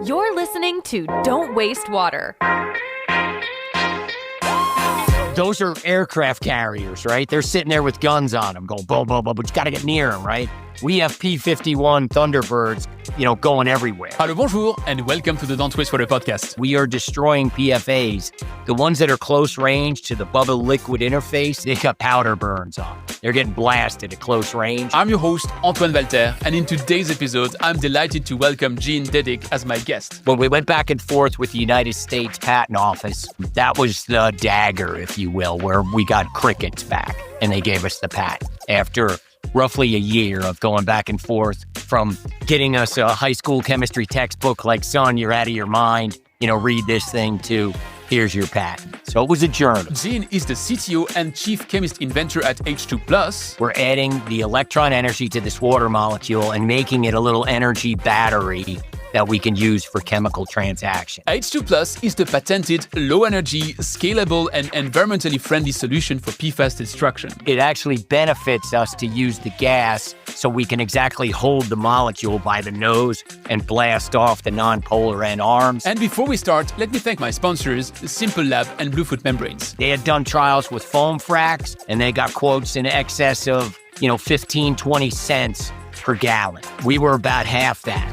You're listening to Don't Waste Water. Those are aircraft carriers, right? They're sitting there with guns on them going boom, boom, boom, but you got to get near them, right? We have P-51 Thunderbirds, going everywhere. Hello, bonjour, and welcome to the Don't Waste Water podcast. We are destroying PFAS. The ones that are close range to the bubble liquid interface, they got powder burns on. They're getting blasted at close range. I'm your host, Antoine Walter, and in today's episode, I'm delighted to welcome Gene Dedick as my guest. When we went back and forth with the United States Patent Office, that was the dagger, if you will, where we got crickets back, and they gave us the patent. After roughly a year of going back and forth from getting us a high school chemistry textbook like, son, you're out of your mind, read this thing, to here's your patent. So it was a journey. Gene is the CTO and chief chemist inventor at H2+. We're adding the electron energy to this water molecule and making it a little energy battery that we can use for chemical transaction. H2+ is the patented, low-energy, scalable, and environmentally friendly solution for PFAS destruction. It actually benefits us to use the gas so we can exactly hold the molecule by the nose and blast off the non-polar end arms. And before we start, let me thank my sponsors, Simple Lab and Bluefoot Membranes. They had done trials with foam fracs, and they got quotes in excess of, 15, 20 cents per gallon. We were about half that.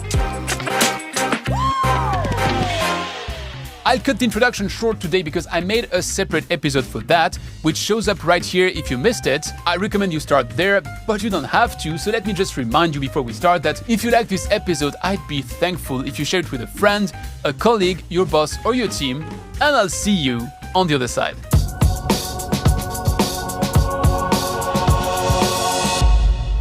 I'll cut the introduction short today because I made a separate episode for that, which shows up right here if you missed it. I recommend you start there, but you don't have to, so let me just remind you before we start that if you like this episode, I'd be thankful if you share it with a friend, a colleague, your boss, or your team, and I'll see you on the other side.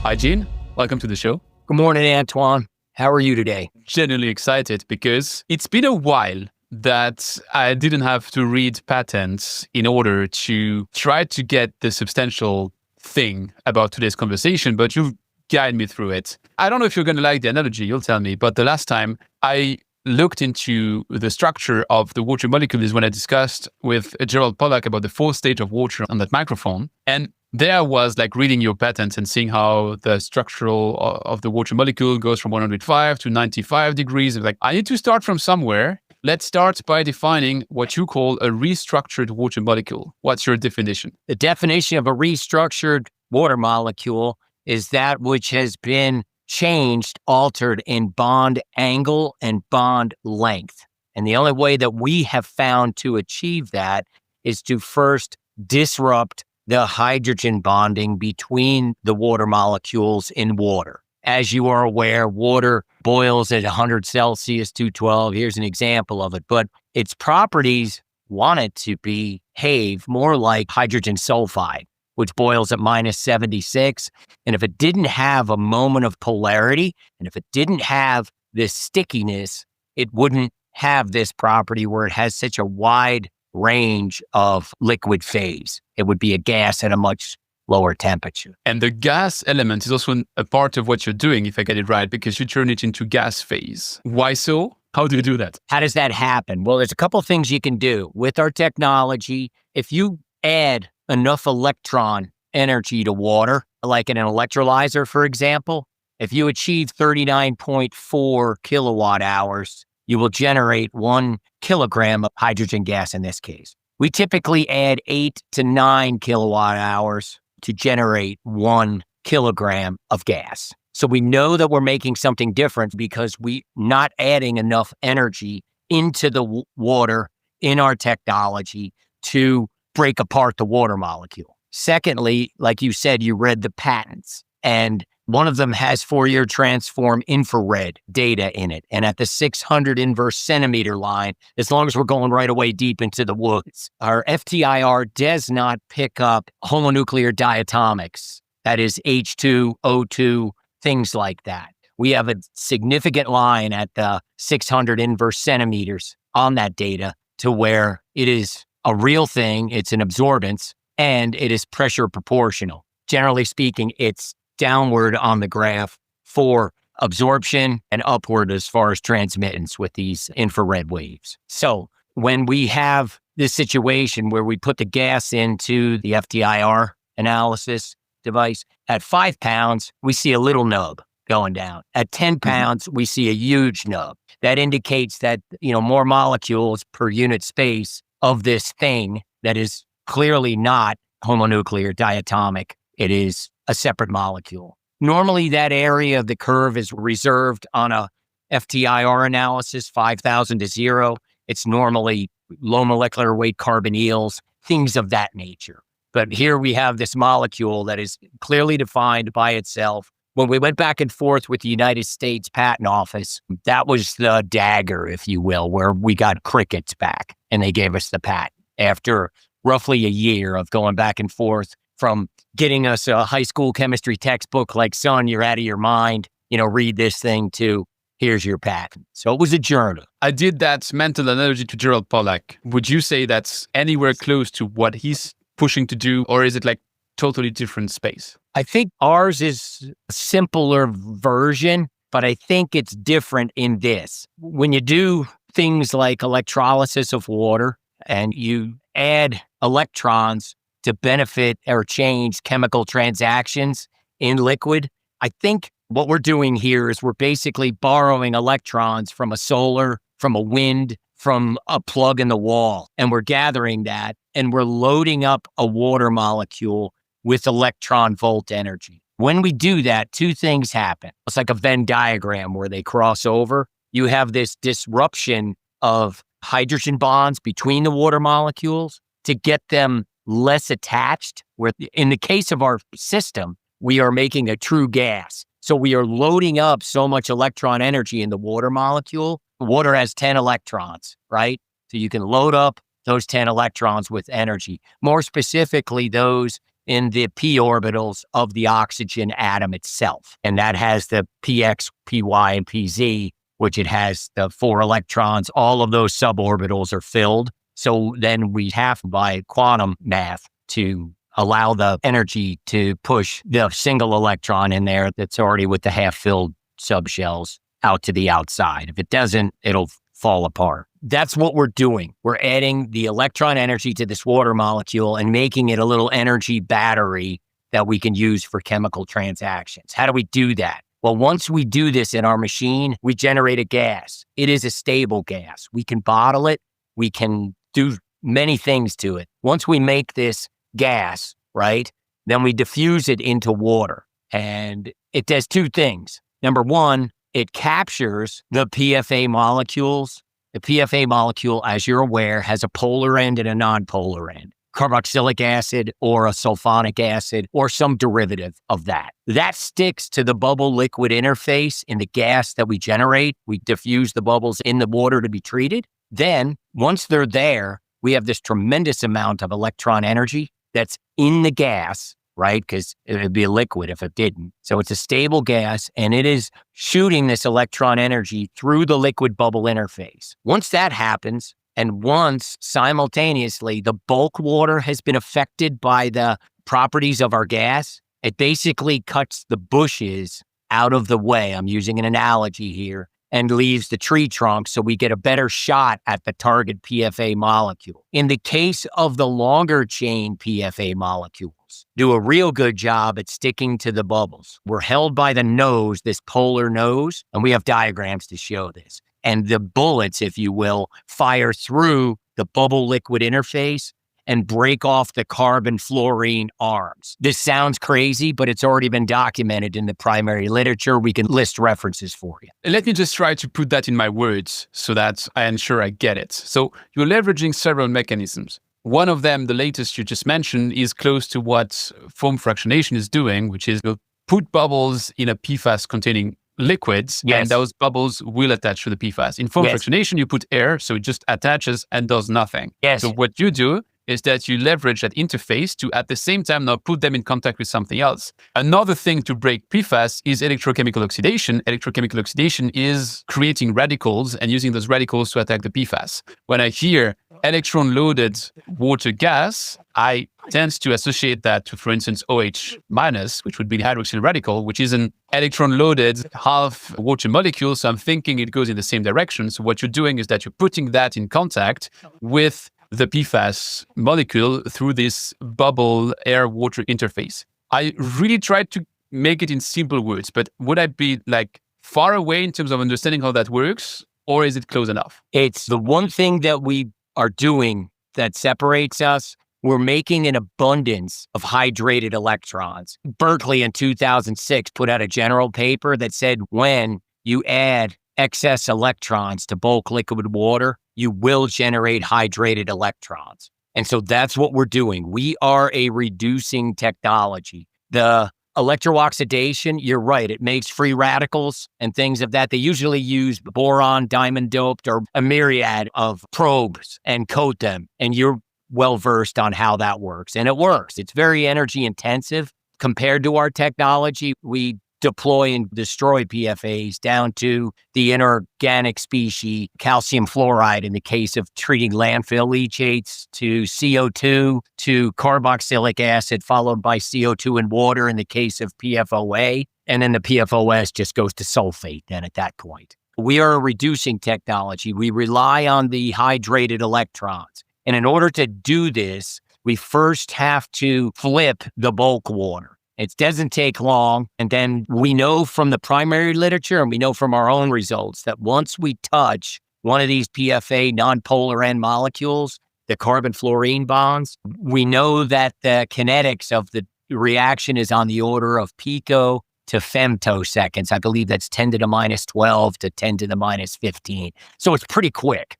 Hi, Gene. Welcome to the show. Good morning, Antoine. How are you today? Genuinely excited because it's been a while that I didn't have to read patents in order to try to get the substantial thing about today's conversation, but you've guided me through it. I don't know if you're going to like the analogy, you'll tell me, but the last time I looked into the structure of the water molecule is when I discussed with Gerald Pollack about the fourth stage of water on that microphone. And there I was reading your patents and seeing how the structural of the water molecule goes from 105 to 95 degrees. I need to start from somewhere. Let's start by defining what you call a restructured water molecule. What's your definition? The definition of a restructured water molecule is that which has been changed, altered in bond angle and bond length. And the only way that we have found to achieve that is to first disrupt the hydrogen bonding between the water molecules in water. As you are aware, water boils at 100 Celsius, 212. Here's an example of it. But its properties want it to behave more like hydrogen sulfide, which boils at minus 76. And if it didn't have a moment of polarity, and if it didn't have this stickiness, it wouldn't have this property where it has such a wide range of liquid phase. It would be a gas at a much lower temperature. And the gas element is also a part of what you're doing, if I get it right, because you turn it into gas phase. Why so? How do you do that? How does that happen? Well, there's a couple of things you can do. With our technology, if you add enough electron energy to water, like in an electrolyzer, for example, if you achieve 39.4 kilowatt hours, you will generate 1 kilogram of hydrogen gas in this case. We typically add 8 to 9 kilowatt hours to generate 1 kilogram of gas. So we know that we're making something different because we're not adding enough energy into the water in our technology to break apart the water molecule. Secondly, like you said, you read the patents, and one of them has Fourier transform infrared data in it. And at the 600 inverse centimeter line, as long as we're going right away deep into the woods, our FTIR does not pick up holonuclear diatomics. That is H2, O2, things like that. We have a significant line at the 600 inverse centimeters on that data to where it is a real thing, it's an absorbance, and it is pressure proportional. Generally speaking, it's downward on the graph for absorption and upward as far as transmittance with these infrared waves. So when we have this situation where we put the gas into the FTIR analysis device at 5 pounds, we see a little nub going down. At 10 pounds, we see a huge nub. That indicates that, more molecules per unit space of this thing that is clearly not homonuclear diatomic. It is a separate molecule. Normally, that area of the curve is reserved on a FTIR analysis, 5,000 to 0. It's normally low molecular weight carbonyls, things of that nature. But here we have this molecule that is clearly defined by itself. When we went back and forth with the United States Patent Office, that was the dagger, if you will, where we got crickets back and they gave us the patent after roughly a year of going back and forth from getting us a high school chemistry textbook like, son, you're out of your mind, read this thing, to here's your patent. So it was a journey. I did that mental analogy to Gerald Pollack. Would you say that's anywhere close to what he's pushing to do, or is it like totally different space? I think ours is a simpler version, but I think it's different in this. When you do things like electrolysis of water and you add electrons to benefit or change chemical transactions in liquid, I think what we're doing here is we're basically borrowing electrons from a solar, from a wind, from a plug in the wall, and we're gathering that and we're loading up a water molecule with electron volt energy. When we do that, two things happen. It's like a Venn diagram where they cross over. You have this disruption of hydrogen bonds between the water molecules to get them less attached, where in the case of our system, we are making a true gas. So we are loading up so much electron energy in the water molecule. Water has 10 electrons, right? So you can load up those 10 electrons with energy. More specifically, those in the p orbitals of the oxygen atom itself. And that has the px, py, and pz, which it has the 4 electrons. All of those suborbitals are filled. So then we have, by quantum math, to allow the energy to push the single electron in there that's already with the half-filled subshells out to the outside. If it doesn't, it'll fall apart. That's what we're doing. We're adding the electron energy to this water molecule and making it a little energy battery that we can use for chemical transactions. How do we do that? Well, once we do this in our machine, we generate a gas. It is a stable gas. We can bottle it. We can do many things to it. Once we make this gas, right, then we diffuse it into water. And it does two things. Number one, it captures the PFA molecules. The PFA molecule, as you're aware, has a polar end and a non-polar end. Carboxylic acid or a sulfonic acid or some derivative of that. That sticks to the bubble liquid interface in the gas that we generate. We diffuse the bubbles in the water to be treated. Then, once they're there, we have this tremendous amount of electron energy that's in the gas, right? Because it would be a liquid if it didn't. So it's a stable gas, and it is shooting this electron energy through the liquid bubble interface. Once that happens, and once simultaneously the bulk water has been affected by the properties of our gas, it basically cuts the bushes out of the way. I'm using an analogy here, and leaves the tree trunk so we get a better shot at the target PFA molecule. In the case of the longer chain PFA molecules, do a real good job at sticking to the bubbles. We're held by the nose, this polar nose, and we have diagrams to show this. And the bullets, if you will, fire through the bubble liquid interface and break off the carbon fluorine arms. This sounds crazy, but it's already been documented in the primary literature. We can list references for you. Let me just try to put that in my words so that I am sure I get it. So you're leveraging several mechanisms. One of them, the latest you just mentioned, is close to what foam fractionation is doing, which is you'll put bubbles in a PFAS containing liquids, yes, and those bubbles will attach to the PFAS. In foam fractionation, you put air, so it just attaches and does nothing. Yes. So what you do is that you leverage that interface to, at the same time, now put them in contact with something else. Another thing to break PFAS is electrochemical oxidation. Electrochemical oxidation is creating radicals and using those radicals to attack the PFAS. When I hear electron-loaded water gas, I tend to associate that to, for instance, OH minus, which would be the hydroxyl radical, which is an electron-loaded half water molecule. So I'm thinking it goes in the same direction. So what you're doing is that you're putting that in contact with the PFAS molecule through this bubble air-water interface. I really tried to make it in simple words, but would I be like far away in terms of understanding how that works, or is it close enough? It's the one thing that we are doing that separates us. We're making an abundance of hydrated electrons. Berkeley in 2006 put out a general paper that said when you add excess electrons to bulk liquid water, you will generate hydrated electrons. And so that's what we're doing. We are a reducing technology. The electrooxidation, you're right, it makes free radicals and things of that. They usually use boron, diamond doped, or a myriad of probes and coat them. And you're well versed on how that works. And it works. It's very energy intensive compared to our technology. We deploy and destroy PFAS down to the inorganic species, calcium fluoride in the case of treating landfill leachates, to CO2, to carboxylic acid, followed by CO2 and water in the case of PFOA. And then the PFOS just goes to sulfate then at that point. We are a reducing technology. We rely on the hydrated electrons. And in order to do this, we first have to flip the bulk water. It doesn't take long. And then we know from the primary literature and we know from our own results that once we touch one of these PFA nonpolar end molecules, the carbon-fluorine bonds, we know that the kinetics of the reaction is on the order of pico to femtoseconds. I believe that's 10 to the minus 12 to 10 to the minus 15. So it's pretty quick.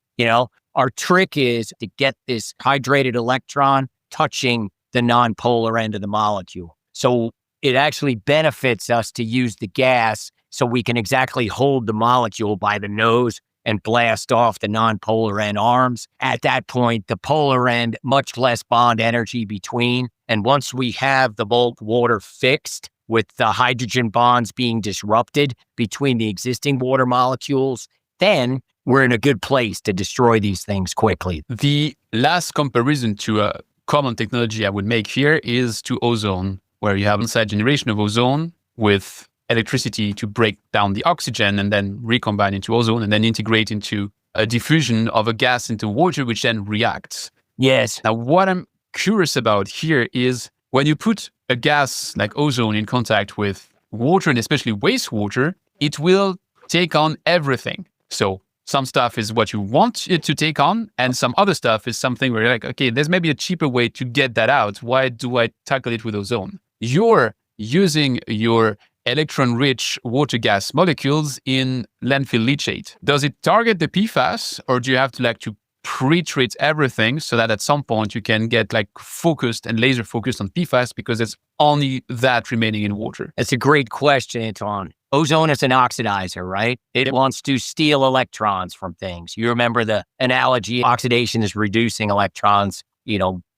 Our trick is to get this hydrated electron touching the nonpolar end of the molecule. So it actually benefits us to use the gas so we can exactly hold the molecule by the nose and blast off the nonpolar end arms. At that point, the polar end, much less bond energy between. And once we have the bulk water fixed with the hydrogen bonds being disrupted between the existing water molecules, then we're in a good place to destroy these things quickly. The last comparison to a common technology I would make here is to ozone, where you have inside generation of ozone with electricity to break down the oxygen and then recombine into ozone and then integrate into a diffusion of a gas into water, which then reacts. Yes. Now, what I'm curious about here is when you put a gas like ozone in contact with water and especially wastewater, it will take on everything. So some stuff is what you want it to take on, and some other stuff is something where you're like, okay, there's maybe a cheaper way to get that out. Why do I tackle it with ozone? You're using your electron-rich water gas molecules in landfill leachate. Does it target the PFAS, or do you have to pre-treat everything so that at some point you can get focused and laser focused on PFAS because there's only that remaining in water? That's a great question, Antoine. Ozone is an oxidizer, right? It wants to steal electrons from things. You remember the analogy, oxidation is reducing electrons,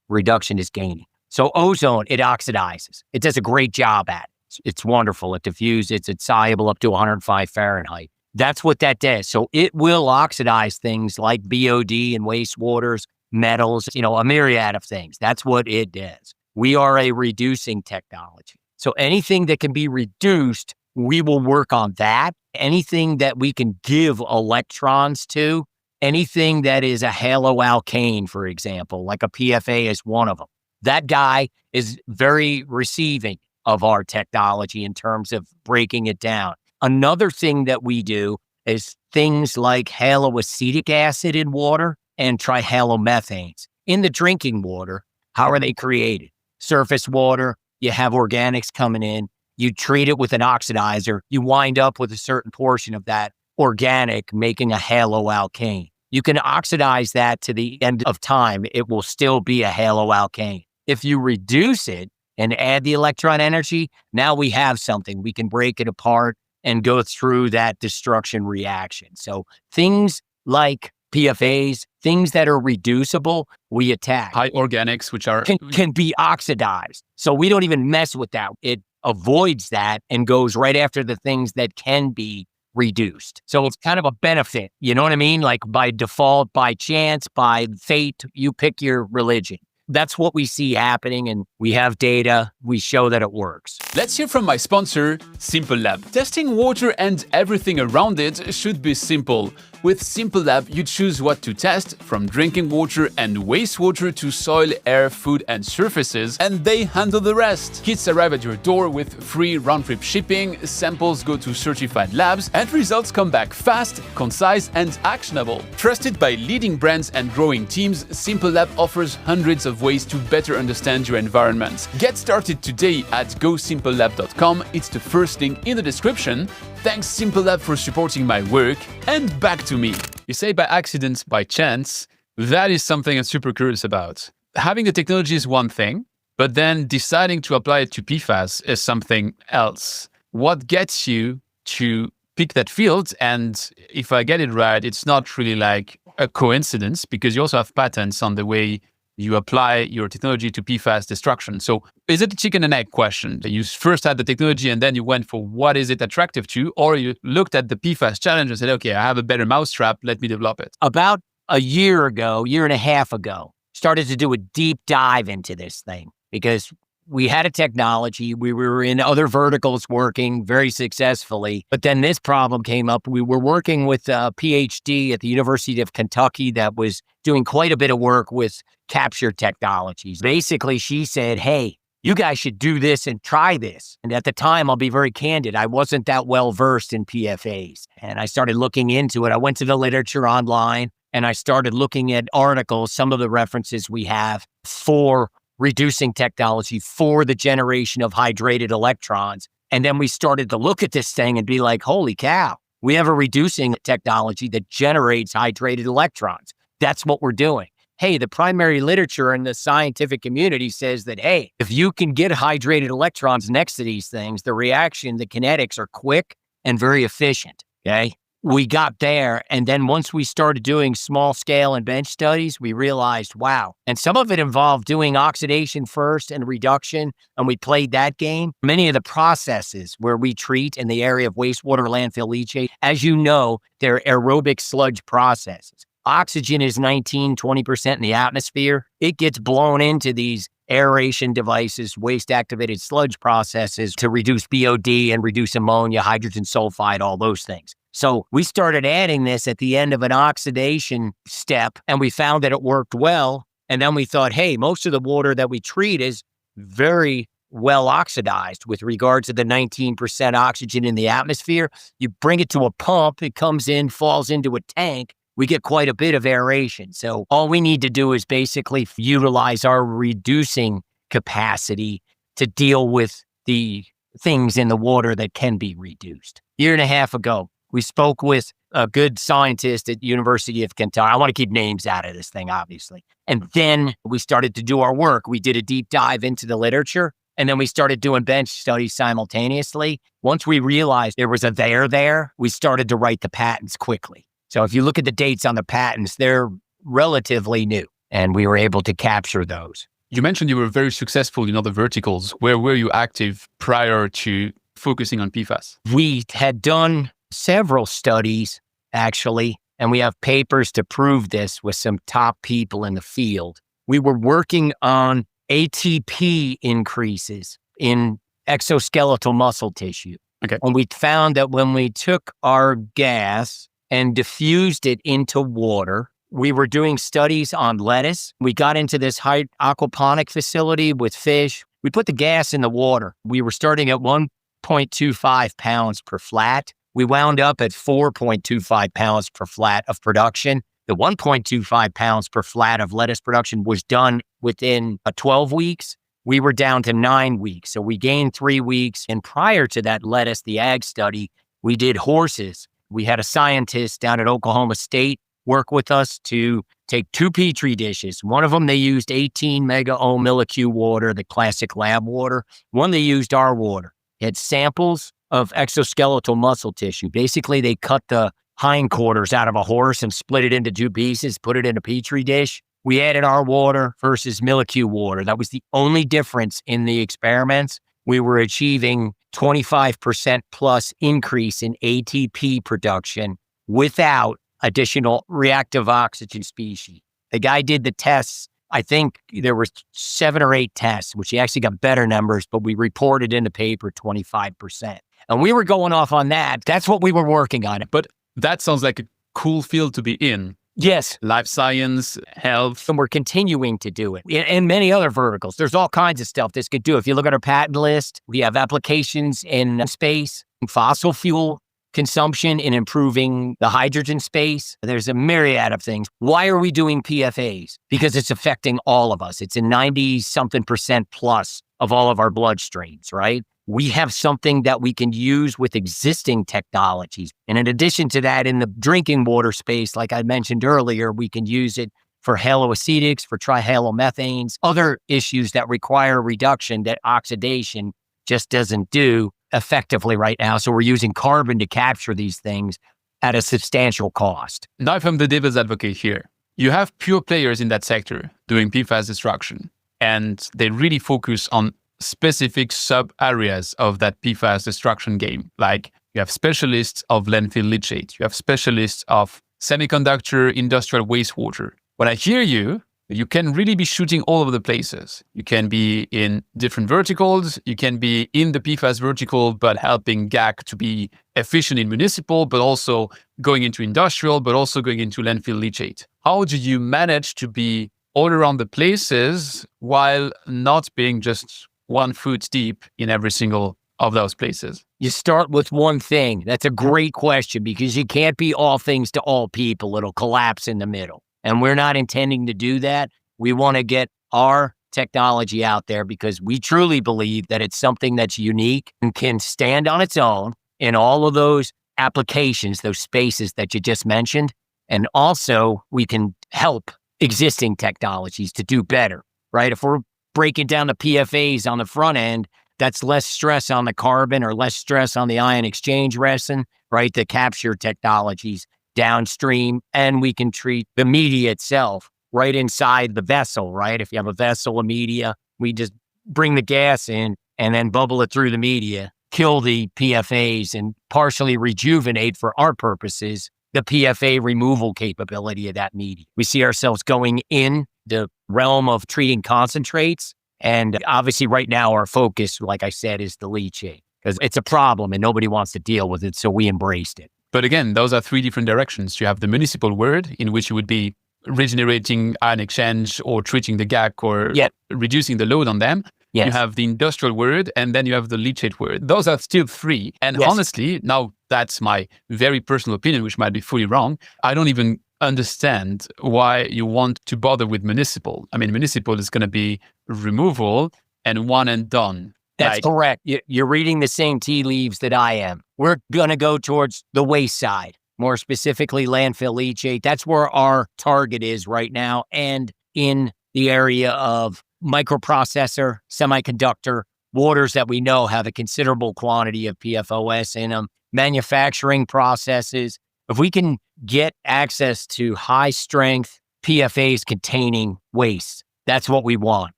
reduction is gaining. So ozone, it oxidizes. It does a great job at it. It's wonderful. It diffuses. It's soluble up to 105 Fahrenheit. That's what that does. So it will oxidize things like BOD and wastewaters, metals, a myriad of things. That's what it does. We are a reducing technology. So anything that can be reduced, we will work on that. Anything that we can give electrons to, anything that is a haloalkane, for example, like a PFA is one of them. That guy is very receiving of our technology in terms of breaking it down. Another thing that we do is things like haloacetic acid in water and trihalomethanes. In the drinking water, how are they created? Surface water, you have organics coming in, you treat it with an oxidizer, you wind up with a certain portion of that organic making a haloalkane. You can oxidize that to the end of time, it will still be a haloalkane. If you reduce it and add the electron energy, now we have something. We can break it apart and go through that destruction reaction. So things like PFAS, things that are reducible, we attack. High organics, which are can be oxidized. So we don't even mess with that. It avoids that and goes right after the things that can be reduced. So it's kind of a benefit. You know what I mean? Like by default, by chance, by fate, you pick your religion. That's what we see happening, and we have data. We show that it works. Let's hear from my sponsor, Simple Lab. Testing water and everything around it should be simple. With SimpleLab, you choose what to test, from drinking water and wastewater to soil, air, food, and surfaces, and they handle the rest. Kits arrive at your door with free round-trip shipping, samples go to certified labs, and results come back fast, concise, and actionable. Trusted by leading brands and growing teams, SimpleLab offers hundreds of ways to better understand your environment. Get started today at gosimplelab.com. It's the first link in the description. Thanks SimpleLab for supporting my work, and back to me. You say by accident, by chance. That is something I'm super curious about. Having the technology is one thing, but then deciding to apply it to PFAS is something else. What gets you to pick that field? And if I get it right, it's not really like a coincidence, because you also have patents on the way you apply your technology to PFAS destruction. So is it a chicken and egg question? You first had the technology and then you went for what is it attractive to, or you looked at the PFAS challenge and said, okay, I have a better mousetrap, let me develop it? About a year and a half ago, started to do a deep dive into this thing because we had a technology. We were in other verticals working very successfully, but then this problem came up. We were working with a PhD at the University of Kentucky that was doing quite a bit of work with capture technologies. Basically, she said, hey, you guys should do this and try this. And at the time, I'll be very candid, I wasn't that well versed in PFAS. And I started looking into it. I went to the literature online and I started looking at articles, some of the references we have for reducing technology for the generation of hydrated electrons. And then we started to look at this thing and be like, holy cow, we have a reducing technology that generates hydrated electrons. That's what we're doing. Hey, the primary literature in the scientific community says that, hey, if you can get hydrated electrons next to these things, the reaction, the kinetics are quick and very efficient, okay? We got there, and then once we started doing small scale and bench studies, we realized, wow. And some of it involved doing oxidation first and reduction, and we played that game. Many of the processes where we treat in the area of wastewater landfill leachate, as you know, they're aerobic sludge processes. Oxygen is 19-20% in the atmosphere. It gets blown into these aeration devices, waste-activated sludge processes to reduce BOD and reduce ammonia, hydrogen sulfide, all those things. So we started adding this at the end of an oxidation step, and we found that it worked well. And then we thought, hey, most of the water that we treat is very well oxidized with regards to the 19% oxygen in the atmosphere. You bring it to a pump, it comes in, falls into a tank. We get quite a bit of aeration. So all we need to do is basically utilize our reducing capacity to deal with the things in the water that can be reduced. A year and a half ago, we spoke with a good scientist at University of Kentucky. I want to keep names out of this thing, obviously. And then we started to do our work. We did a deep dive into the literature, and then we started doing bench studies simultaneously. Once we realized there was a there, we started to write the patents quickly. So if you look at the dates on the patents, they're relatively new, and we were able to capture those. You mentioned you were very successful in other verticals. Where were you active prior to focusing on PFAS? We had done several studies, actually, and we have papers to prove this with some top people in the field. We were working on ATP increases in exoskeletal muscle tissue. Okay. And we found that when we took our gas and diffused it into water, we were doing studies on lettuce. We got into this aquaponic facility with fish. We put the gas in the water. We were starting at 1.25 pounds per flat. We wound up at 4.25 pounds per flat of production. The 1.25 pounds per flat of lettuce production was done within 12 weeks. We were down to 9 weeks. So we gained 3 weeks. And prior to that lettuce, the ag study, we did horses. We had a scientist down at Oklahoma State work with us to take 2 Petri dishes. One of them, they used 18 mega ohm millicu water, the classic lab water. One, they used our water. It had samples of exoskeletal muscle tissue. Basically, they cut the hindquarters out of a horse and split it into 2 pieces, put it in a Petri dish. We added our water versus millicu water. That was the only difference in the experiments. We were achieving 25% plus increase in ATP production without additional reactive oxygen species. The guy did the tests. I think there were 7 or 8 tests, which he actually got better numbers, but we reported in the paper 25%. And we were going off on that. That's what we were working on. But that sounds like a cool field to be in. Yes. Life science, health. And we're continuing to do it. And many other verticals. There's all kinds of stuff this could do. If you look at our patent list, we have applications in space, fossil fuel consumption, in improving the hydrogen space. There's a myriad of things. Why are we doing PFAS? Because it's affecting all of us. It's in 90-something% plus of all of our bloodstreams, right? We have something that we can use with existing technologies. And in addition to that, in the drinking water space, like I mentioned earlier, we can use it for haloacetics, for trihalomethanes, other issues that require reduction that oxidation just doesn't do effectively right now. So we're using carbon to capture these things at a substantial cost. Now, if I'm the devil's advocate here, you have pure players in that sector doing PFAS destruction, and they really focus on specific sub-areas of that PFAS destruction game. Like you have specialists of landfill leachate, you have specialists of semiconductor industrial wastewater. When I hear you, you can really be shooting all over the places. You can be in different verticals. You can be in the PFAS vertical, but helping GAC to be efficient in municipal, but also going into industrial, but also going into landfill leachate. How do you manage to be all around the places while not being just 1 foot deep in every single of those places? You start with one thing. That's a great question, because you can't be all things to all people. It'll collapse in the middle. And we're not intending to do that. We want to get our technology out there because we truly believe that it's something that's unique and can stand on its own in all of those applications, those spaces that you just mentioned. And also we can help existing technologies to do better, right? If we're breaking down the PFAS on the front end, that's less stress on the carbon or less stress on the ion exchange resin, right? The capture technologies downstream, and we can treat the media itself right inside the vessel, right? If you have a vessel of media, we just bring the gas in and then bubble it through the media, kill the PFAS, and partially rejuvenate, for our purposes, the PFA removal capability of that media. We see ourselves going in the realm of treating concentrates. And obviously right now our focus, like I said, is the leachate, because it's a problem and nobody wants to deal with it. So we embraced it. But again, those are 3 different directions. You have the municipal world, in which you would be regenerating ion exchange or treating the GAC or reducing the load on them. Yes. You have the industrial world, and then you have the leachate world. Those are still 3. And honestly, now that's my very personal opinion, which might be fully wrong. I don't even understand why you want to bother with municipal. I mean, municipal is going to be removal and one and done. That's correct. You're reading the same tea leaves that I am. We're going to go towards the waste side, more specifically landfill leachate. That's where our target is right now. And in the area of microprocessor, semiconductor, waters that we know have a considerable quantity of PFOS in them, manufacturing processes. If we can get access to high strength PFAS containing waste, that's what we want.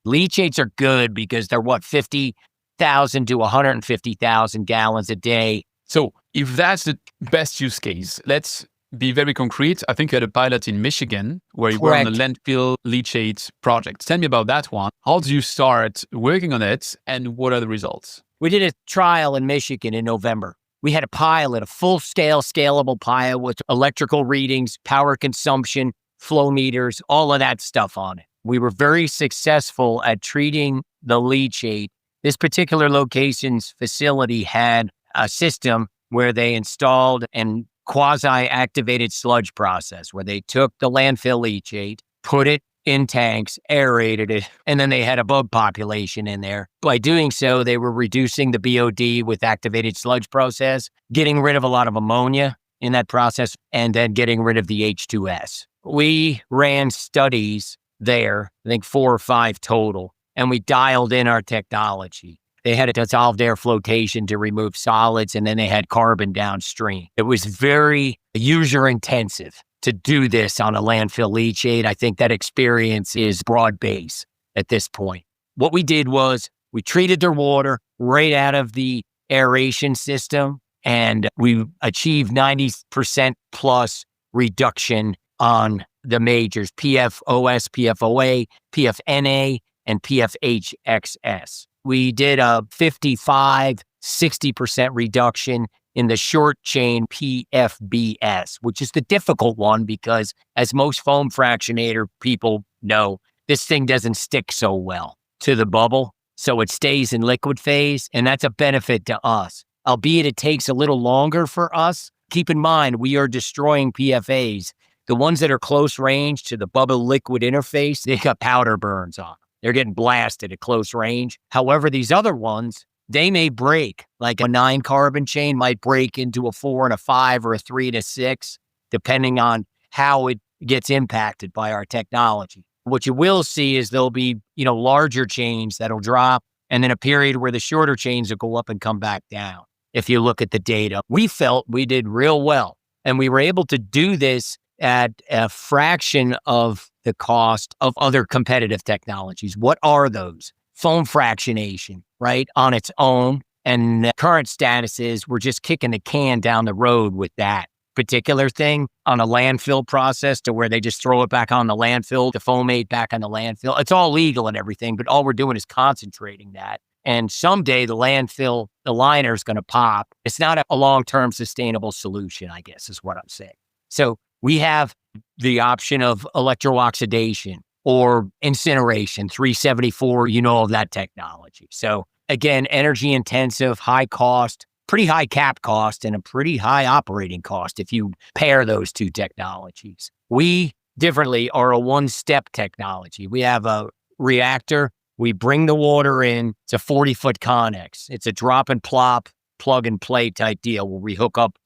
Leachates are good because they're 50,000 to 150,000 gallons a day. So if that's the best use case, let's be very concrete. I think you had a pilot in Michigan where you were on a landfill leachate project. Tell me about that one. How do you start working on it, and what are the results? We did a trial in Michigan in November. We had a pilot, a full-scale, scalable pilot with electrical readings, power consumption, flow meters, all of that stuff on it. We were very successful at treating the leachate. This particular location's facility had a system where they installed an quasi-activated sludge process where they took the landfill leachate, put it in tanks, aerated it, and then they had a bug population in there. By doing so, they were reducing the BOD with activated sludge process, getting rid of a lot of ammonia in that process, and then getting rid of the H2S. We ran studies there, I think 4 or 5 total, and we dialed in our technology. They had a dissolved air flotation to remove solids, and then they had carbon downstream. It was very user intensive to do this on a landfill leachate. I think that experience is broad base at this point. What we did was we treated their water right out of the aeration system, and we achieved 90% plus reduction on the majors, PFOS, PFOA, PFNA, and PFHXS. We did a 55, 60% reduction in the short chain PFBS, which is the difficult one because, as most foam fractionator people know, this thing doesn't stick so well to the bubble. So it stays in liquid phase, and that's a benefit to us. Albeit it takes a little longer for us. Keep in mind, we are destroying PFAS. The ones that are close range to the bubble liquid interface, they got powder burns on them. They're getting blasted at close range. However, these other ones, they may break. Like a 9 carbon chain might break into a 4 and a 5 or a 3 and a 6, depending on how it gets impacted by our technology. What you will see is there'll be, larger chains that'll drop, and then a period where the shorter chains will go up and come back down. If you look at the data, we felt we did real well, and we were able to do this at a fraction of the cost of other competitive technologies. What are those? Foam fractionation, right, on its own. And the current status is we're just kicking the can down the road with that particular thing on a landfill process to where they just throw it back on the landfill, to foamate back on the landfill. It's all legal and everything, but all we're doing is concentrating that. And someday the landfill, the liner is going to pop. It's not a long-term sustainable solution, I guess is what I'm saying. So we have the option of electro-oxidation or incineration, 374, of that technology. So again, energy intensive, high cost, pretty high cap cost, and a pretty high operating cost if you pair those two technologies. We differently are a one-step technology. We have a reactor. We bring the water in. It's a 40-foot connex. It's a drop and plop, plug and play type deal where we hook up,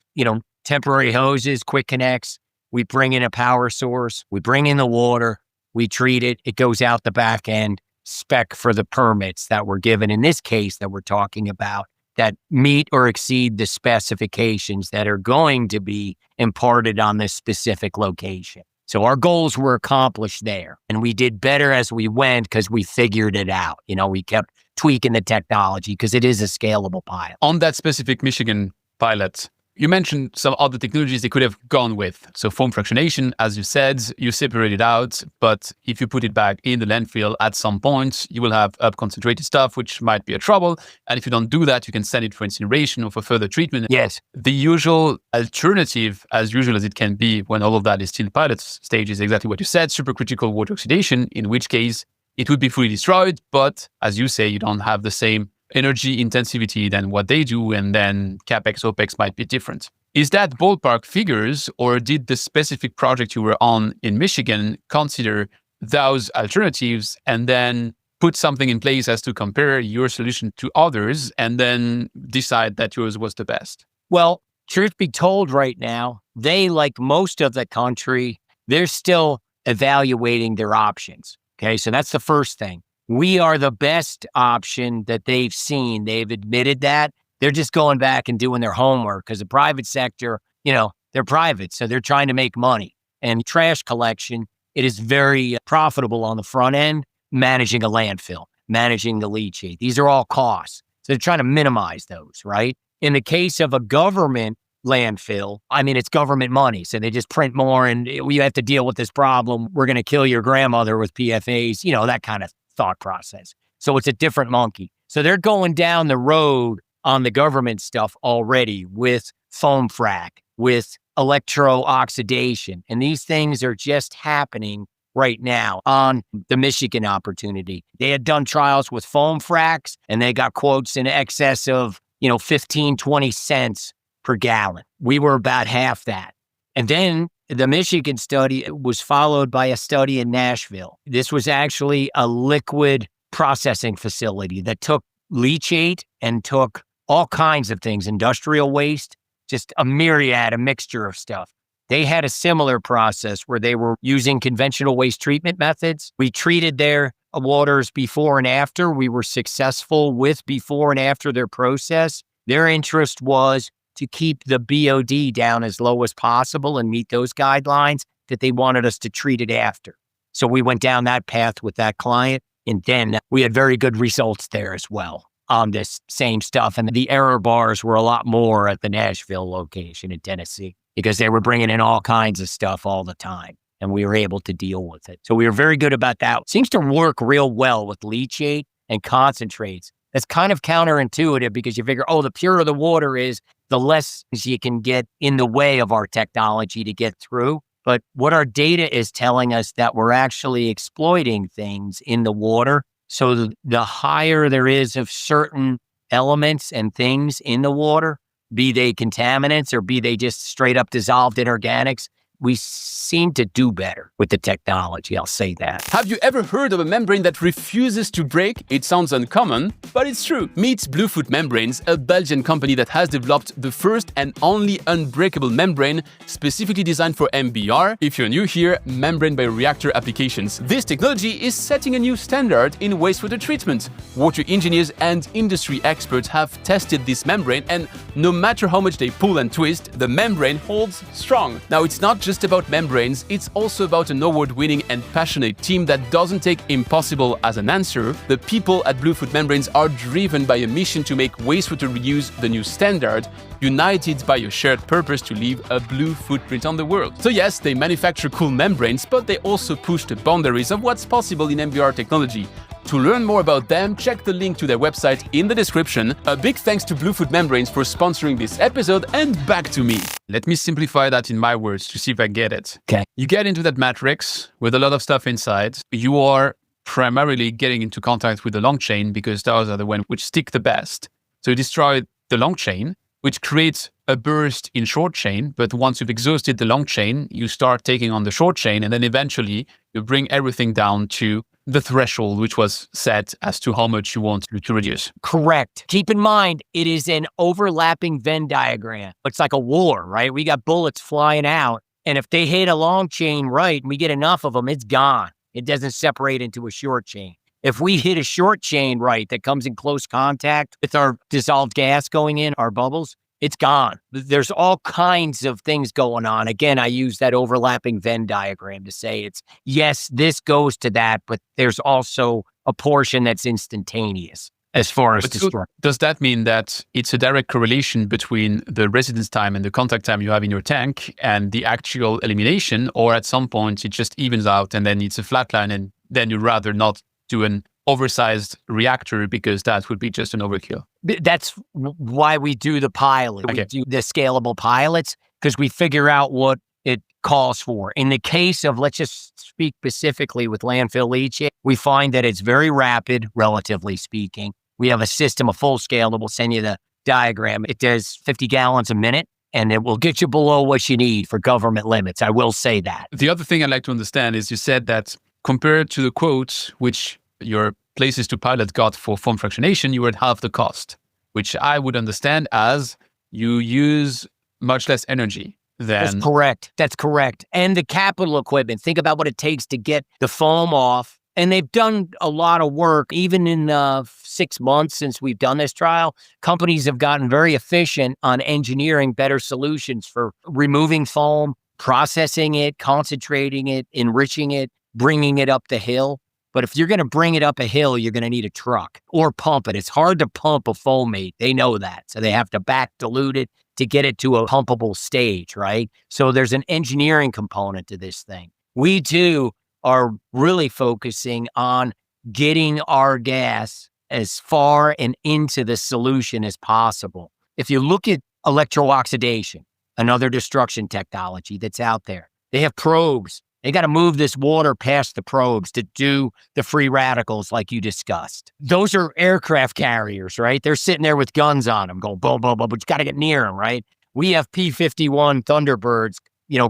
temporary hoses, quick connects. We bring in a power source. We bring in the water. We treat it. It goes out the back end, spec for the permits that were given in this case that we're talking about, that meet or exceed the specifications that are going to be imparted on this specific location. So our goals were accomplished there, and we did better as we went because we figured it out. We kept tweaking the technology because it is a scalable pilot. On that specific Michigan pilot, you mentioned some other technologies they could have gone with. So foam fractionation, as you said, you separate it out, but if you put it back in the landfill at some point, you will have up concentrated stuff, which might be a trouble. And if you don't do that, you can send it for incineration or for further treatment. Yes. The usual alternative, as usual as it can be when all of that is still pilot stage, is exactly what you said, supercritical water oxidation, in which case it would be fully destroyed. But as you say, you don't have the same energy intensivity than what they do, and then CapEx, OpEx might be different. Is that ballpark figures, or did the specific project you were on in Michigan consider those alternatives and then put something in place as to compare your solution to others and then decide that yours was the best? Well, truth be told right now, they, like most of the country, they're still evaluating their options. Okay, so that's the first thing. We are the best option that they've seen. They've admitted that. They're just going back and doing their homework because the private sector, they're private, so they're trying to make money. And trash collection, it is very profitable on the front end, managing a landfill, managing the leachate. These are all costs. So they're trying to minimize those, right? In the case of a government landfill, it's government money. So they just print more and we have to deal with this problem. We're going to kill your grandmother with PFAS, that kind of thought process. So it's a different monkey. So they're going down the road on the government stuff already with foam frac, with electro-oxidation. And these things are just happening right now on the Michigan opportunity. They had done trials with foam fracs and they got quotes in excess of, 15, 20 cents per gallon. We were about half that. And then the Michigan study was followed by a study in Nashville. This was actually a liquid processing facility that took leachate and took all kinds of things, industrial waste, just a mixture of stuff. They had a similar process where they were using conventional waste treatment methods. We treated their waters before and after. We were successful with before and after their process. Their interest was to keep the BOD down as low as possible and meet those guidelines that they wanted us to treat it after. So we went down that path with that client, and then we had very good results there as well on this same stuff. And the error bars were a lot more at the Nashville location in Tennessee because they were bringing in all kinds of stuff all the time, and we were able to deal with it. So we were very good about that. Seems to work real well with leachate and concentrates. That's kind of counterintuitive because you figure, the purer the water is, the less you can get in the way of our technology to get through. But what our data is telling us that we're actually exploiting things in the water. So the higher there is of certain elements and things in the water, be they contaminants or be they just straight up dissolved inorganics, we seem to do better with the technology, I'll say that. Have you ever heard of a membrane that refuses to break? It sounds uncommon, but it's true. Meet Bluefoot Membranes, a Belgian company that has developed the first and only unbreakable membrane specifically designed for MBR. If you're new here, membrane bioreactor applications. This technology is setting a new standard in wastewater treatment. Water engineers and industry experts have tested this membrane, and no matter how much they pull and twist, the membrane holds strong. Now, it's not just about membranes, it's also about an award-winning and passionate team that doesn't take impossible as an answer. The people at Bluefoot Membranes are driven by a mission to make wastewater reuse the new standard, united by a shared purpose to leave a blue footprint on the world. So yes, they manufacture cool membranes, but they also push the boundaries of what's possible in MBR technology. To learn more about them, check the link to their website in the description. A big thanks to Bluefoot Membranes for sponsoring this episode, and back to me. Let me simplify that in my words to see if I get it. Okay. You get into that matrix with a lot of stuff inside. You are primarily getting into contact with the long chain because those are the ones which stick the best. So you destroy the long chain, which creates a burst in short chain. But once you've exhausted the long chain, you start taking on the short chain, and then eventually you bring everything down to the threshold, which was set as to how much you want to reduce. Correct. Keep in mind, it is an overlapping Venn diagram. It's like a war, right? We got bullets flying out, and if they hit a long chain right, and we get enough of them, it's gone. It doesn't separate into a short chain. If we hit a short chain right that comes in close contact with our dissolved gas going in, our bubbles, it's gone. There's all kinds of things going on. Again, I use that overlapping Venn diagram to say it's, yes, this goes to that, but there's also a portion that's instantaneous as far as destruction. Does that mean that it's a direct correlation between the residence time and the contact time you have in your tank and the actual elimination, or at some point it just evens out and then it's a flat line, and then you'd rather not do an oversized reactor because that would be just an overkill? That's why we do the pilot. Okay. We do the scalable pilots because we figure out what it calls for. In the case of, let's just speak specifically with landfill leachate, we find that it's very rapid, relatively speaking. We have a system, a full scale, that will send you the diagram. It does 50 gallons a minute, and it will get you below what you need for government limits. I will say that. The other thing I'd like to understand is you said that compared to the quotes, which your places to pilot got for foam fractionation, you were at half the cost, which I would understand as you use much less energy than... That's correct. That's correct. And the capital equipment, think about what it takes to get the foam off. And they've done a lot of work, even in 6 months since we've done this trial. Companies have gotten very efficient on engineering better solutions for removing foam, processing it, concentrating it, enriching it, bringing it up the hill. But if you're going to bring it up a hill, you're going to need a truck or pump it. It's hard to pump a foamate. They know that. So they have to back dilute it to get it to a pumpable stage, right? So there's an engineering component to this thing. We too are really focusing on getting our gas as far and into the solution as possible. If you look at electro-oxidation, another destruction technology that's out there, they have probes. They got to move this water past the probes to do the free radicals like you discussed. Those are aircraft carriers, right? They're sitting there with guns on them going boom, boom, boom, but you got to get near them, right? We have P-51 Thunderbirds,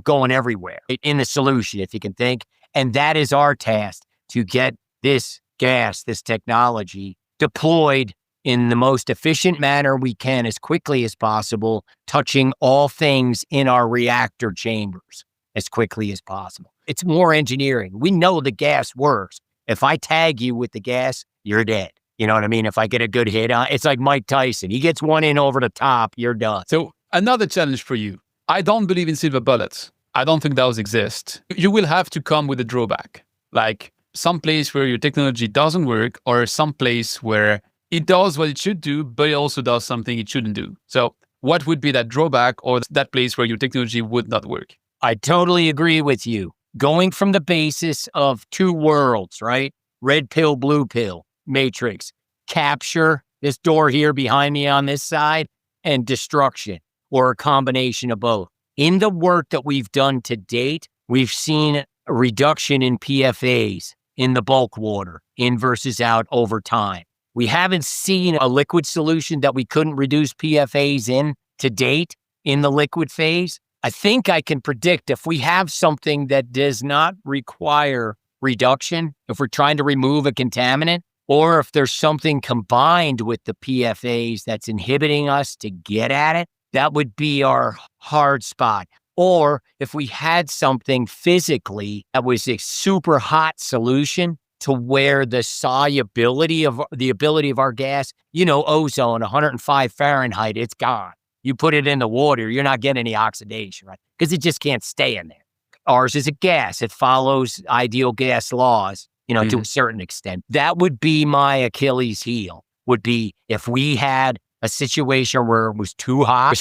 going everywhere in the solution, if you can think. And that is our task, to get this gas, this technology deployed in the most efficient manner we can as quickly as possible, touching all things in our reactor chambers as quickly as possible. It's more engineering. We know the gas works. If I tag you with the gas, you're dead. You know what I mean? If I get a good hit on, it's like Mike Tyson. He gets one in over the top, you're done. So another challenge for you. I don't believe in silver bullets. I don't think those exist. You will have to come with a drawback, like some place where your technology doesn't work, or some place where it does what it should do, but it also does something it shouldn't do. So what would be that drawback or that place where your technology would not work? I totally agree with you. Going from the basis of two worlds, right? Red pill, blue pill, matrix, capture this door here behind me on this side, and destruction. or a combination of both. In the work that we've done to date, we've seen a reduction in PFAS in the bulk water, in versus out over time. We haven't seen a liquid solution that we couldn't reduce PFAS in to date in the liquid phase. I think I can predict if we have something that does not require reduction, if we're trying to remove a contaminant, or if there's something combined with the PFAS that's inhibiting us to get at it, that would be our hard spot. Or if we had something physically that was a super hot solution to where the solubility of the ability of our gas, ozone, 105 Fahrenheit, it's gone. You put it in the water, you're not getting any oxidation, right? Because it just can't stay in there. Ours is a gas. It follows ideal gas laws, to a certain extent. That would be my Achilles heel, would be if we had a situation where it was too hot.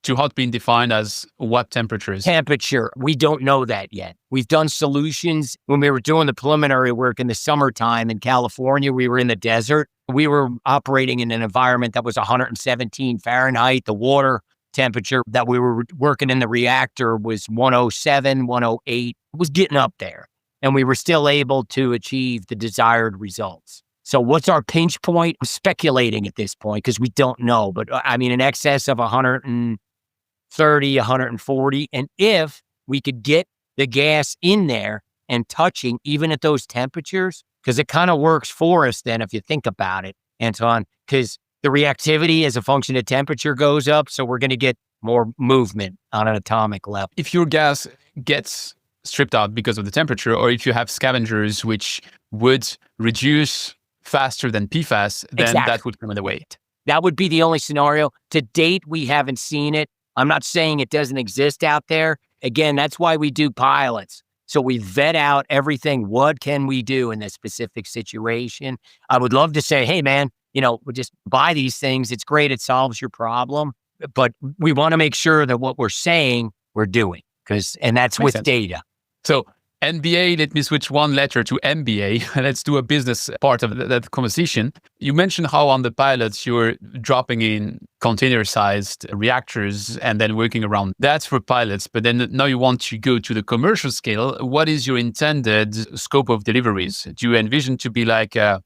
Too hot being defined as what temperatures? Temperature. We don't know that yet. We've done solutions. When we were doing the preliminary work in the summertime in California, we were in the desert. We were operating in an environment that was 117 Fahrenheit. The water temperature that we were working in the reactor was 107, 108. It was getting up there. And we were still able to achieve the desired results. So what's our pinch point? I'm speculating at this point because we don't know. But I mean, in excess of 130, 140. And if we could get the gas in there and touching even at those temperatures, because it kind of works for us then if you think about it, Antoine, because the reactivity as a function of temperature goes up. So we're going to get more movement on an atomic level. If your gas gets stripped out because of the temperature, or if you have scavengers which would reduce faster than PFAS, then that would come in the way. That would be the only scenario. To date, we haven't seen it. I'm not saying it doesn't exist out there. Again, that's why we do pilots. So we vet out everything. What can we do in this specific situation? I would love to say, hey, man, we'll just buy these things. It's great. It solves your problem. But we want to make sure that what we're saying, we're doing. And that's with data. So NBA, let me switch one letter to MBA. Let's do a business part of that conversation. You mentioned how on the pilots you're dropping in container-sized reactors and then working around. That's for pilots, but then now you want to go to the commercial scale. What is your intended scope of deliveries? Do you envision to be like a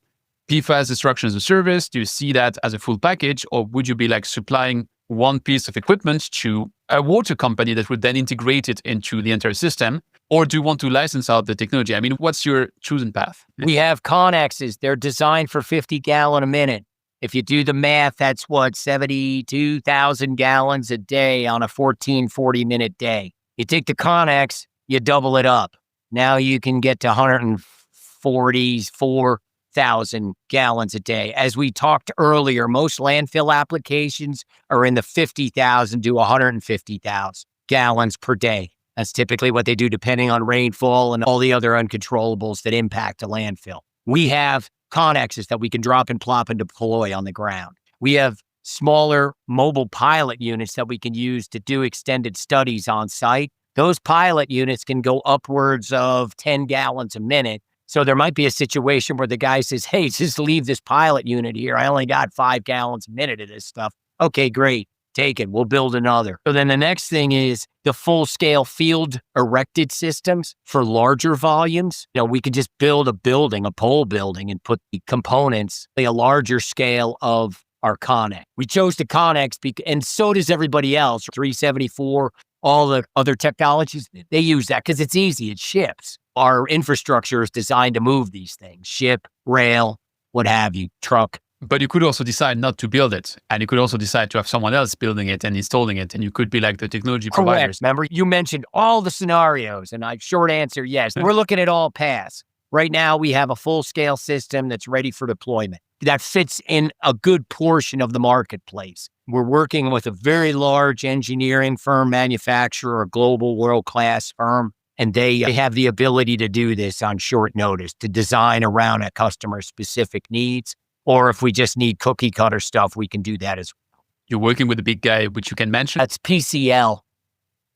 PFAS destruction as a service? Do you see that as a full package? Or would you be like supplying one piece of equipment to a water company that would then integrate it into the entire system? Or do you want to license out the technology? I mean, what's your chosen path? We have Connexes. They're designed for 50 gallon a minute. If you do the math, that's 72,000 gallons a day on a 40-minute day. You take the Connex, you double it up. Now you can get to 144,000 gallons a day. As we talked earlier, most landfill applications are in the 50,000 to 150,000 gallons per day. That's typically what they do depending on rainfall and all the other uncontrollables that impact a landfill. We have Connexes that we can drop and plop and deploy on the ground. We have smaller mobile pilot units that we can use to do extended studies on site. Those pilot units can go upwards of 10 gallons a minute. So there might be a situation where the guy says, hey, just leave this pilot unit here. I only got 5 gallons a minute of this stuff. Okay, great. Take it. We'll build another. So then the next thing is the full-scale field erected systems for larger volumes. We could just build a building, a pole building, and put the components, a larger scale of our Connex. We chose the Connex, and so does everybody else. 374, all the other technologies, they use that because it's easy. It ships. Our infrastructure is designed to move these things. Ship, rail, what have you, truck. But you could also decide not to build it. And you could also decide to have someone else building it and installing it. And you could be like the technology providers. Remember, you mentioned all the scenarios. And short answer, yes. We're looking at all paths. Right now, we have a full-scale system that's ready for deployment. That fits in a good portion of the marketplace. We're working with a very large engineering firm, manufacturer, a global world-class firm. And they have the ability to do this on short notice, to design around a customer's specific needs. Or if we just need cookie cutter stuff, we can do that as well. You're working with a big guy, which you can mention? That's PCL.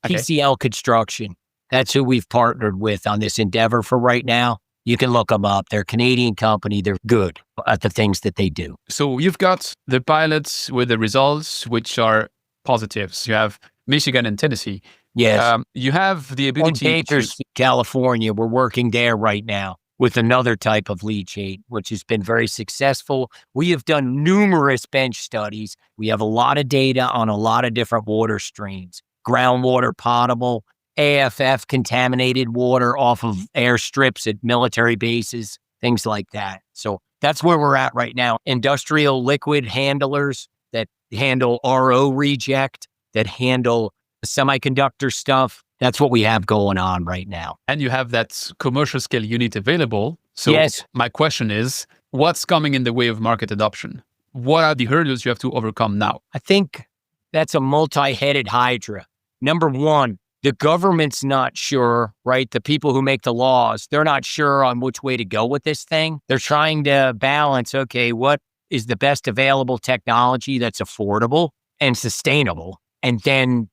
Okay. PCL Construction. That's who we've partnered with on this endeavor for right now. You can look them up. They're a Canadian company. They're good at the things that they do. So you've got the pilots with the results, which are positives. You have Michigan and Tennessee. Yes. You have the ability to... California, we're working there right now with another type of leachate, which has been very successful. We have done numerous bench studies. We have a lot of data on a lot of different water streams, groundwater, potable, AFF, contaminated water off of airstrips at military bases, things like that. So that's where we're at right now. Industrial liquid handlers that handle RO reject, that handle semiconductor stuff. That's what we have going on right now. And you have that commercial scale unit available. So yes. My question is, what's coming in the way of market adoption? What are the hurdles you have to overcome now? I think that's a multi-headed hydra. Number one, the government's not sure, right? The people who make the laws, they're not sure on which way to go with this thing. They're trying to balance, okay, what is the best available technology that's affordable and sustainable? And then,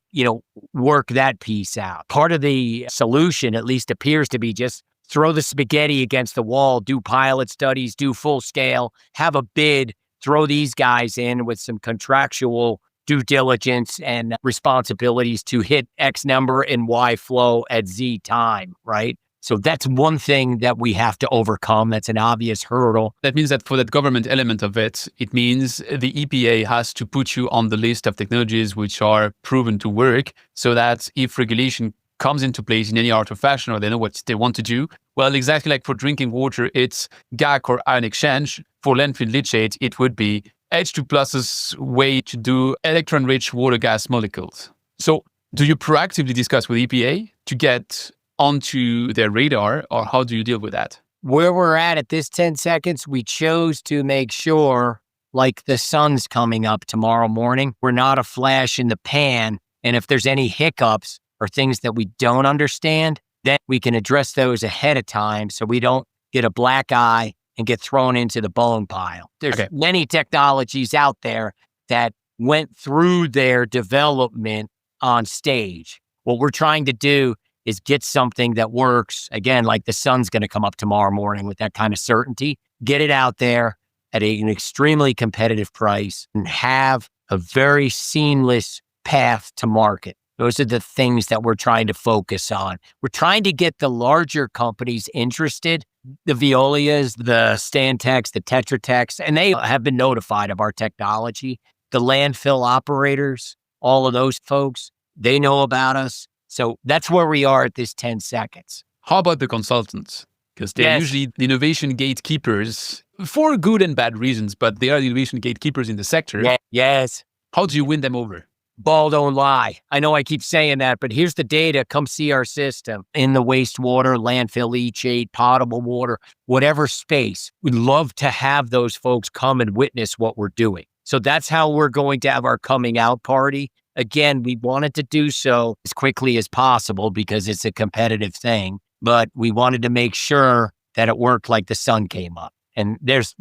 work that piece out. Part of the solution, at least appears to be, just throw the spaghetti against the wall, do pilot studies, do full scale, have a bid, throw these guys in with some contractual due diligence and responsibilities to hit X number and Y flow at Z time, right? So that's one thing that we have to overcome. That's an obvious hurdle. That means that for that government element of it, it means the EPA has to put you on the list of technologies which are proven to work, so that if regulation comes into place in any art or fashion, or they know what they want to do, well, exactly like for drinking water, it's GAC or ion exchange. For landfill leachate, it would be H2+'s way to do electron-rich water gas molecules. So do you proactively discuss with EPA to get onto their radar, or how do you deal with that? Where we're at this 10 seconds, we chose to make sure, like the sun's coming up tomorrow morning, we're not a flash in the pan. And if there's any hiccups or things that we don't understand, then we can address those ahead of time so we don't get a black eye and get thrown into the bone pile. There's many technologies out there that went through their development on stage. What we're trying to do is get something that works, again, like the sun's going to come up tomorrow morning with that kind of certainty, get it out there at an extremely competitive price and have a very seamless path to market. Those are the things that we're trying to focus on. We're trying to get the larger companies interested, the Veolias, the Stantec's, the Tetra Techs, and they have been notified of our technology. The landfill operators, all of those folks, they know about us. So that's where we are at this 10 seconds. How about the consultants? Because they're usually the innovation gatekeepers for good and bad reasons, but they are the innovation gatekeepers in the sector. Yes. How do you win them over? Ball don't lie. I know I keep saying that, but here's the data. Come see our system in the wastewater, landfill leachate, potable water, whatever space. We'd love to have those folks come and witness what we're doing. So that's how we're going to have our coming out party. Again, we wanted to do so as quickly as possible because it's a competitive thing, but we wanted to make sure that it worked like the sun came up. And there's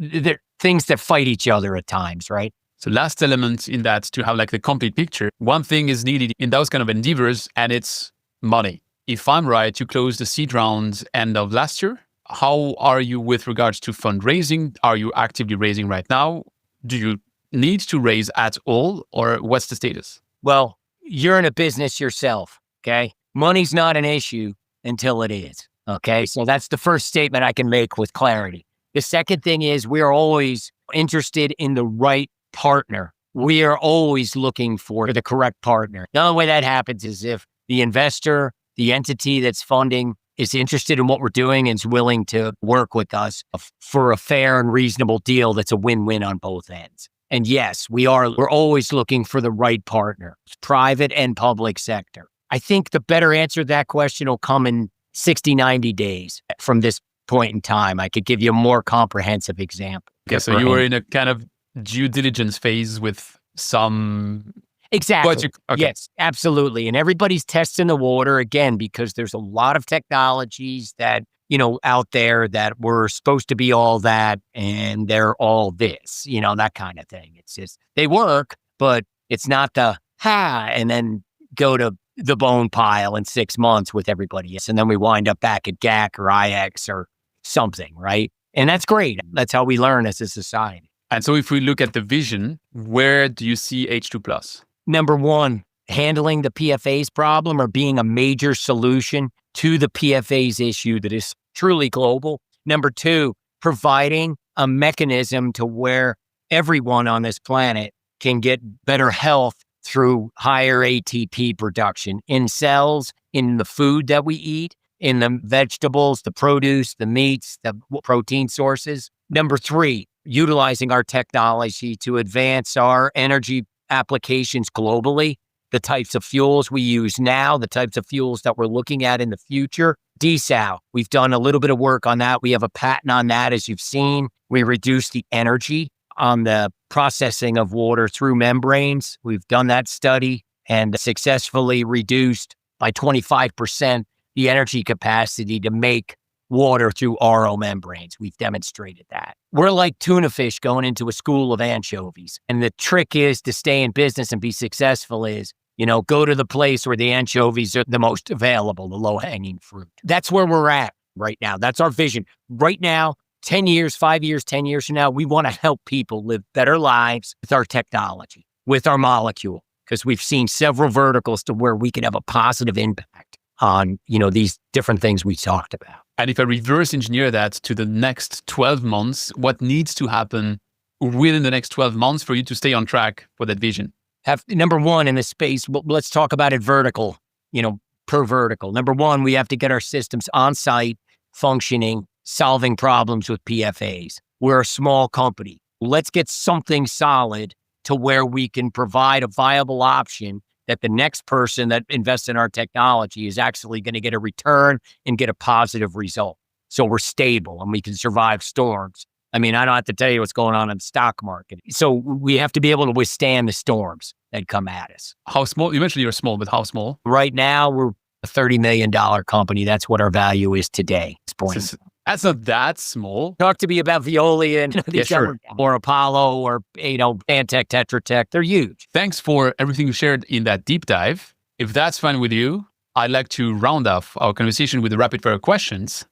things that fight each other at times, right? So last element in that, to have like the complete picture, one thing is needed in those kind of endeavors, and it's money. If I'm right, you closed the seed round end of last year. How are you with regards to fundraising? Are you actively raising right now? Do you need to raise at all, or what's the status? Well, you're in a business yourself, okay? Money's not an issue until it is, okay? So that's the first statement I can make with clarity. The second thing is we're always interested in the right partner. We are always looking for the correct partner. The only way that happens is if the investor, the entity that's funding, is interested in what we're doing and is willing to work with us for a fair and reasonable deal that's a win-win on both ends. And yes, we're always looking for the right partner, private and public sector. I think the better answer to that question will come in 60, 90 days from this point in time. I could give you a more comprehensive example. Okay, so you were in a kind of due diligence phase with some... Exactly. Yes, absolutely. And everybody's testing the water again, because there's a lot of technologies that, out there that were supposed to be all that and they're all this, that kind of thing. It's just, they work, but it's not the and then go to the bone pile in 6 months with everybody else. And then we wind up back at GAC or IX or something, right? And that's great. That's how we learn as a society. And so if we look at the vision, where do you see H2+? Number one, handling the PFAS problem or being a major solution to the PFAS issue that is truly global. Number two, providing a mechanism to where everyone on this planet can get better health through higher ATP production in cells, in the food that we eat, in the vegetables, the produce, the meats, the protein sources. Number three, utilizing our technology to advance our energy applications globally, the types of fuels we use now, the types of fuels that we're looking at in the future. Desal, we've done a little bit of work on that. We have a patent on that, as you've seen. We reduce the energy on the processing of water through membranes. We've done that study and successfully reduced by 25% the energy capacity to make water through RO membranes. We've demonstrated that. We're like tuna fish going into a school of anchovies. And the trick is to stay in business and be successful is, go to the place where the anchovies are the most available, the low-hanging fruit. That's where we're at right now. That's our vision. Right now, 10 years, 5 years, 10 years from now, we want to help people live better lives with our technology, with our molecule, because we've seen several verticals to where we can have a positive impact on, these different things we talked about. And if I reverse engineer that to the next 12 months, what needs to happen within the next 12 months for you to stay on track for that vision? Number one in this space, let's talk about it vertical, per vertical. Number one, we have to get our systems on site, functioning, solving problems with PFAS. We're a small company. Let's get something solid to where we can provide a viable option that the next person that invests in our technology is actually going to get a return and get a positive result. So we're stable and we can survive storms. I mean, I don't have to tell you what's going on in the stock market. So we have to be able to withstand the storms that come at us. How small? You mentioned you're small, but how small? Right now, we're a $30 million company. That's what our value is today. That's not that small. Talk to me about Veolia and sure. or Apollo or, Antec, Tetra Tech. They're huge. Thanks for everything you shared in that deep dive. If that's fine with you, I'd like to round off our conversation with the rapid fire questions.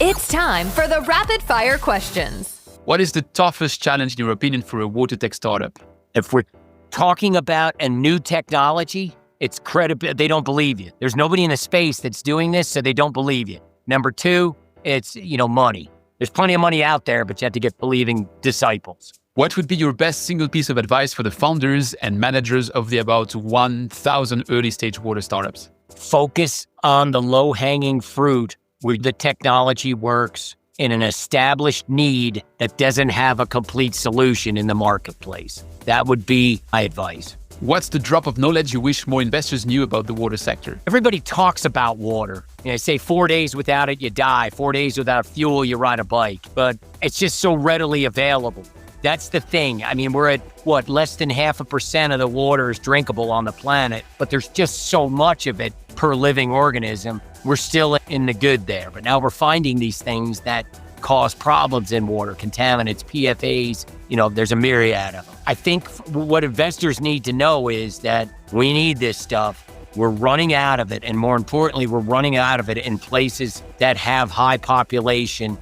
It's time for the rapid fire questions. What is the toughest challenge, in your opinion, for a water tech startup? If we're talking about a new technology, it's credible. They don't believe you. There's nobody in the space that's doing this, so they don't believe you. Number two, it's, money. There's plenty of money out there, but you have to get believing disciples. What would be your best single piece of advice for the founders and managers of the about 1,000 early-stage water startups? Focus on the low-hanging fruit where the technology works in an established need that doesn't have a complete solution in the marketplace. That would be my advice. What's the drop of knowledge you wish more investors knew about the water sector? Everybody talks about water. They say 4 days without it, you die. 4 days without fuel, you ride a bike. But it's just so readily available. That's the thing. I mean, we're at, less than 0.5% of the water is drinkable on the planet, but there's just so much of it per living organism. We're still in the good there. But now we're finding these things that cause problems in water, contaminants, PFAS, there's a myriad of them. I think what investors need to know is that we need this stuff. We're running out of it. And more importantly, we're running out of it in places that have high population,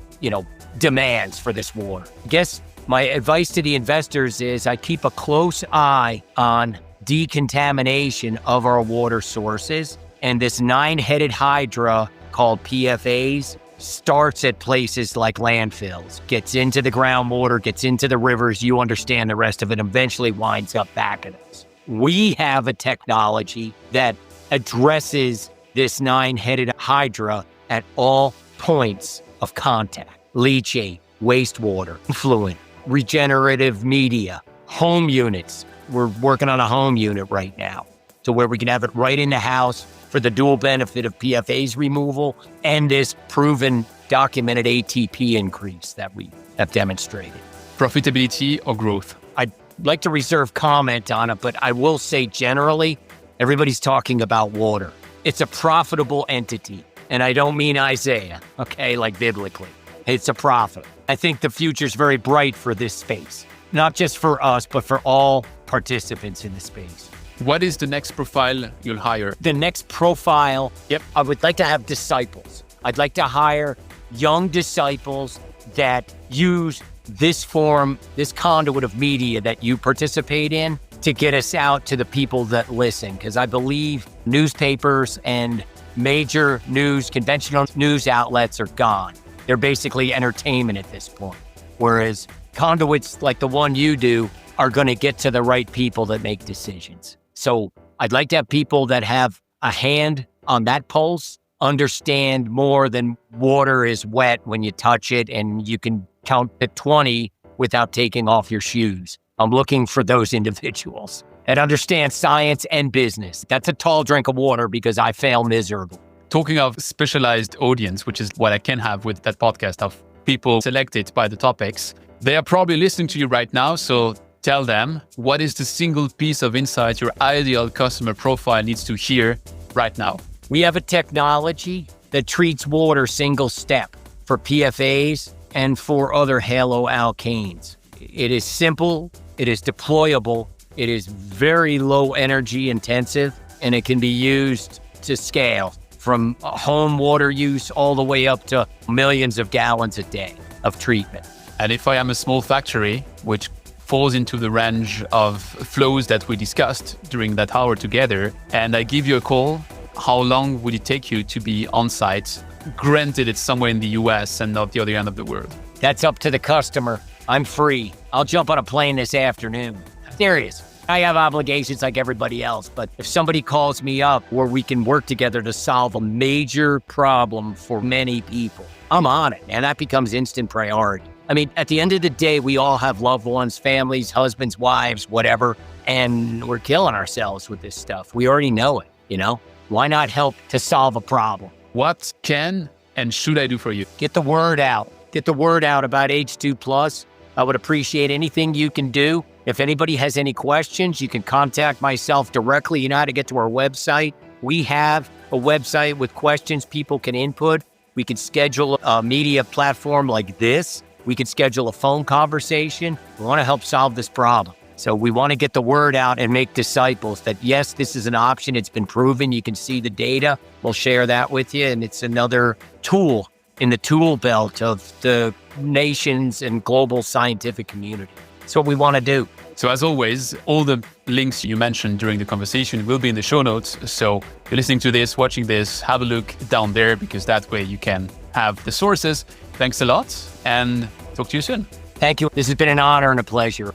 demands for this water. I guess my advice to the investors is I keep a close eye on decontamination of our water sources. And this 9-headed hydra called PFAS starts at places like landfills, gets into the groundwater, gets into the rivers, you understand the rest of it, eventually winds up back at us. We have a technology that addresses this 9-headed hydra at all points of contact: leachate, wastewater, fluid, regenerative media, home units. We're working on a home unit right now to where we can have it right in the house for the dual benefit of PFAS removal and this proven documented ATP increase that we have demonstrated. Profitability or growth? I'd like to reserve comment on it, but I will say generally, everybody's talking about water. It's a profitable entity. And I don't mean Isaiah, like biblically. It's a profit. I think the future's very bright for this space, not just for us, but for all participants in the space. What is the next profile you'll hire? The next profile, I would like to have disciples. I'd like to hire young disciples that use this forum, this conduit of media that you participate in to get us out to the people that listen. Because I believe newspapers and major news, conventional news outlets are gone. They're basically entertainment at this point. Whereas conduits like the one you do are going to get to the right people that make decisions. So I'd like to have people that have a hand on that pulse, understand more than water is wet when you touch it and you can count to 20 without taking off your shoes. I'm looking for those individuals that understand science and business. That's a tall drink of water because I fail miserably. Talking of specialized audience, which is what I can have with that podcast of people selected by the topics, they are probably listening to you right now. So tell them, what is the single piece of insight your ideal customer profile needs to hear right now? We have a technology that treats water single step for PFAS and for other haloalkanes. It is simple, it is deployable, it is very low energy intensive, and it can be used to scale from home water use all the way up to millions of gallons a day of treatment. And if I am a small factory, which falls into the range of flows that we discussed during that hour together, and I give you a call, how long would it take you to be on site? Granted, it's somewhere in the US and not the other end of the world. That's up to the customer. I'm free. I'll jump on a plane this afternoon. Serious. I have obligations like everybody else, but if somebody calls me up where we can work together to solve a major problem for many people, I'm on it, and that becomes instant priority. I mean, at the end of the day, we all have loved ones, families, husbands, wives, whatever, and we're killing ourselves with this stuff. We already know it, you know? Why not help to solve a problem? What can and should I do for you? Get the word out. Get the word out about H2+. I would appreciate anything you can do. If anybody has any questions, you can contact myself directly. You know how to get to our website. We have a website with questions people can input. We can schedule a media platform like this. We can schedule a phone conversation. We want to help solve this problem. So we want to get the word out and make disciples that, yes, this is an option. It's been proven. You can see the data. We'll share that with you. And it's another tool in the tool belt of the nations and global scientific community. That's what we want to do. So as always, all the links you mentioned during the conversation will be in the show notes. So if you're listening to this, watching this, have a look down there because that way you can have the sources. Thanks a lot and talk to you soon. Thank you. This has been an honor and a pleasure.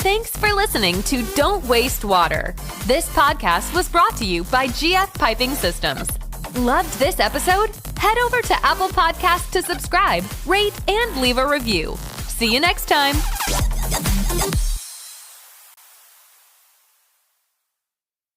Thanks for listening to Don't Waste Water. This podcast was brought to you by GF Piping Systems. Loved this episode? Head over to Apple Podcasts to subscribe, rate, and leave a review. See you next time.